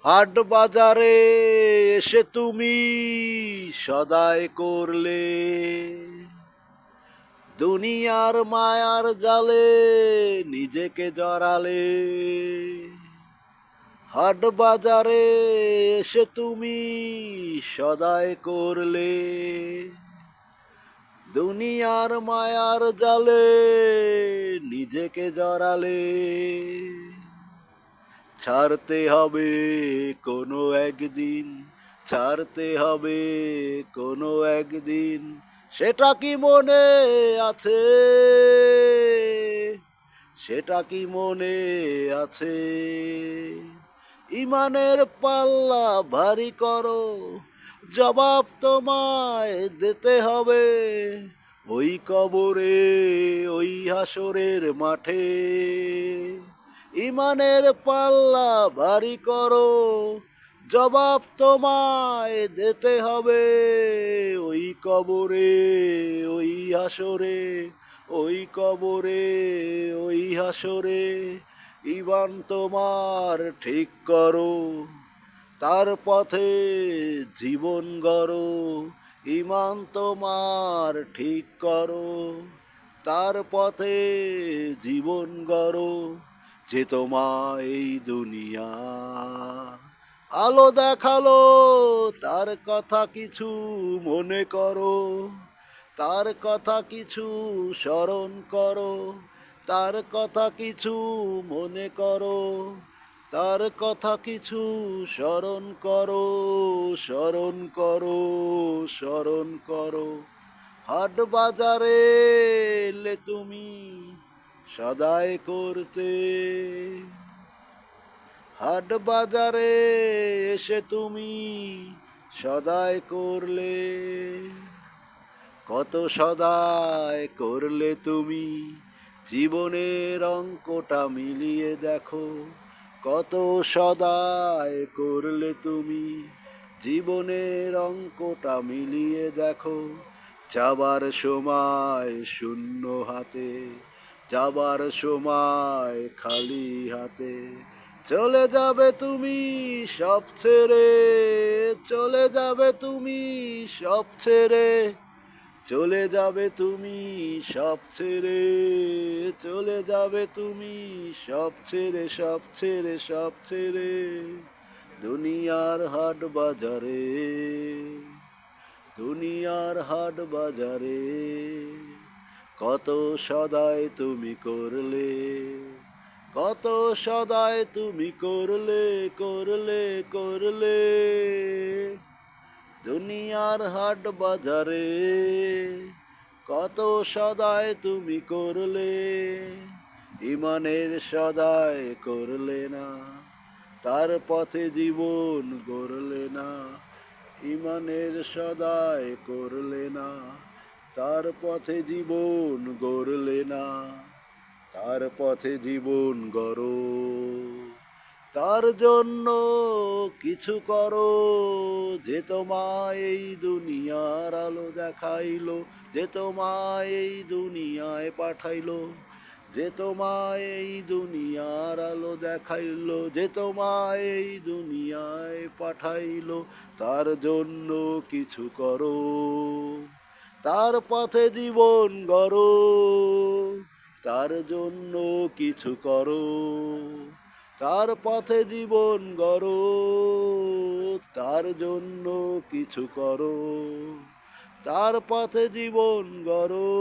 হাট বাজারে এসে তুমি সদাই করলে দুনিয়ার মায়ার জালে নিজেকে জড়ালে। হাট বাজারে এসে তুমি সদাই করলে দুনিয়ার মায়ার জালে নিজেকে জড়ালে। ছাড়তে হবে কোনো একদিন, ছাড়তে হবে কোনো একদিন, সেটা কি মনে আছে? সেটা কি মনে আছে? ইমানের পাল্লা ভারী করো, জবাব তোমায় দিতে হবে ওই কবরে, ওই হাসরের মাঠে। ইমানের পাল্লা ভারী করো, জবাব তোমায় দিতে হবে ওই কবরে, ওই হাসরে, ওই কবরে, ওই হাসরে। ইমান তোমার ঠিক করো, তার পথে জীবন গড়ো। ইমান তোমার ঠিক করো, তার পথে জীবন গড়ো। যে তোমায় এই দুনিয়া আলো দেখালো, তার কথা কিছু মনে করো, তার কথা কিছু স্মরণ করো, তার কথা কিছু মনে করো, তার কথা কিছু স্মরণ করো, স্মরণ করো, স্মরণ করো। হাট বাজারে এলে তুমি সদাই করতে, হাট বাজারে এসে তুমি সদাই করলে। কত সদাই করলে তুমি, জীবনের অঙ্কটা মিলিয়ে দেখো। কত সদাই করলে তুমি, জীবনের অঙ্কটা মিলিয়ে দেখো। যাবার সময় শূন্য হাতে, যাবার সময় খালি হাতে। চলে যাবে তুমি সব ছেড়ে, চলে যাবে তুমি সব ছেড়ে, চলে যাবে তুমি সব ছেড়ে, চলে যাবে তুমি সব ছেড়ে, সব ছেড়ে, সব ছেড়ে। দুনিয়ার হাট বাজারে, দুনিয়ার হাট বাজারে কত সদাই তুমি করলে, কত সদাই তুমি করলে, করলে, করলে। দুনিয়ার হাট বাজারে কত সদাই তুমি করলে। ইমানের সদাই করলে না, তার পথে জীবন গড়লে না। ইমানের সদাই করলে না, তার পথে জীবন গড়লে না। তার পথে জীবন গড়ো, তার জন্য কিছু করো। যে তোমায় এই দুনিয়ার আলো দেখাইলো, যে তোমায় এই দুনিয়ায় পাঠাইলো, যে তোমায় এই দুনিয়ার আলো দেখাইলো, যে তোমায় এই দুনিয়ায় পাঠাইলো, তার জন্য কিছু করো। তার পথে জীবন গড়ো, তার জন্য কিছু করো। তার পথে জীবন গড়ো, তার জন্য কিছু করো। তার পথে জীবন গড়ো।